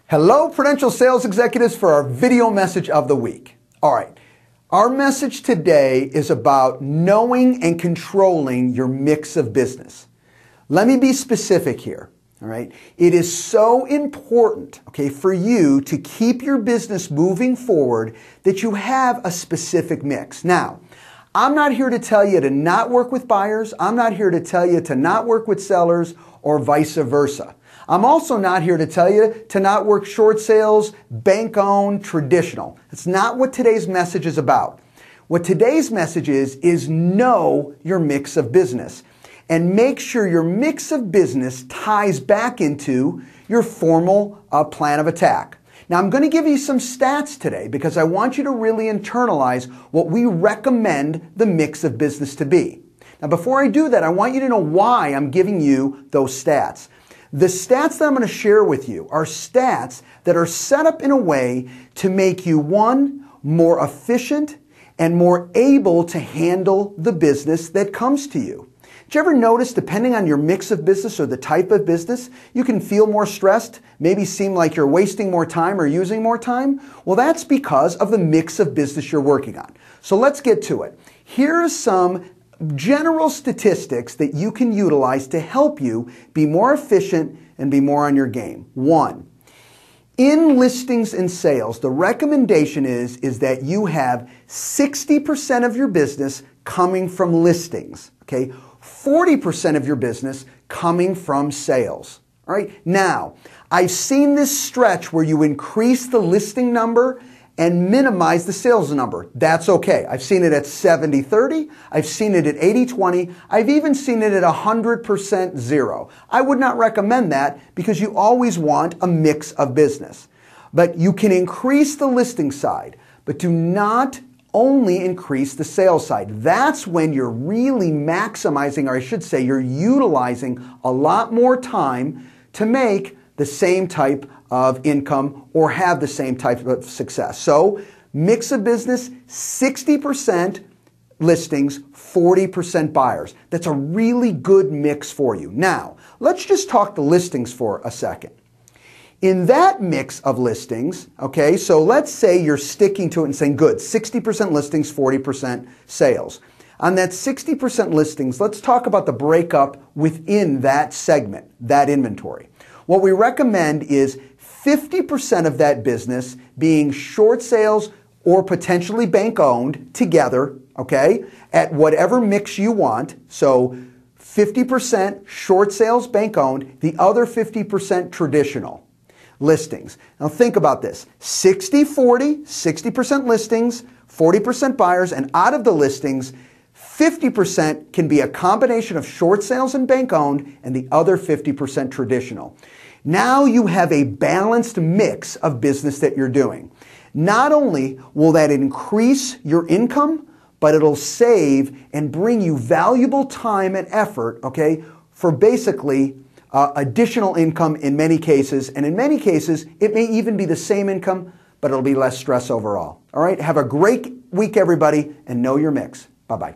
Hello, Prudential Sales Executives, for our video message of the week. All right, our message today is about knowing and controlling your mix of business. Let me be specific here. All right, it is so important, okay, for you to keep your business moving forward that you have a specific mix. Now, I'm not here to tell you to not work with buyers. I'm not here to tell you to not work with sellers or vice versa. I'm also not here to tell you to not work short sales, bank-owned, traditional. That's not what today's message is about. What today's message is know your mix of business and make sure your mix of business ties back into your formal plan of attack. Now, I'm going to give you some stats today because I want you to really internalize what we recommend the mix of business to be. Now, before I do that, I want you to know why I'm giving you those stats. The stats that I'm going to share with you are stats that are set up in a way to make you, one, more efficient and more able to handle the business that comes to you. Did you ever notice, depending on your mix of business or the type of business, you can feel more stressed, maybe seem like you're wasting more time or using more time? Well, that's because of the mix of business you're working on. So let's get to it. Here are some general statistics that you can utilize to help you be more efficient and be more on your game. One, in listings and sales, the recommendation is that you have 60% of your business coming from listings, okay? 40% of your business coming from sales. All right? Now, I've seen this stretch where you increase the listing number and minimize the sales number. That's okay. I've seen it at 70-30. I've seen it at 80-20. I've even seen it at 100% zero. I would not recommend that because you always want a mix of business. But you can increase the listing side, but do not only increase the sales side. That's when you're really maximizing, or I should say, you're utilizing a lot more time to make the same type of income or have the same type of success. So, mix of business, 60% listings, 40% buyers. That's a really good mix for you. Now, let's just talk the listings for a second. In that mix of listings, okay, so let's say you're sticking to it and saying, good, 60% listings, 40% sales. On that 60% listings, let's talk about the breakup within that segment, that inventory. What we recommend is 50% of that business being short sales or potentially bank-owned together, okay, at whatever mix you want. So 50% short sales, bank-owned, the other 50% traditional listings. Now think about this, 60-40, 60% listings, 40% buyers, and out of the listings, 50% can be a combination of short sales and bank-owned, and the other 50% traditional. Now you have a balanced mix of business that you're doing. Not only will that increase your income, but it'll save and bring you valuable time and effort, okay, for basically additional income in many cases, and in many cases, it may even be the same income, but it'll be less stress overall. All right, have a great week, everybody, and know your mix. Bye-bye.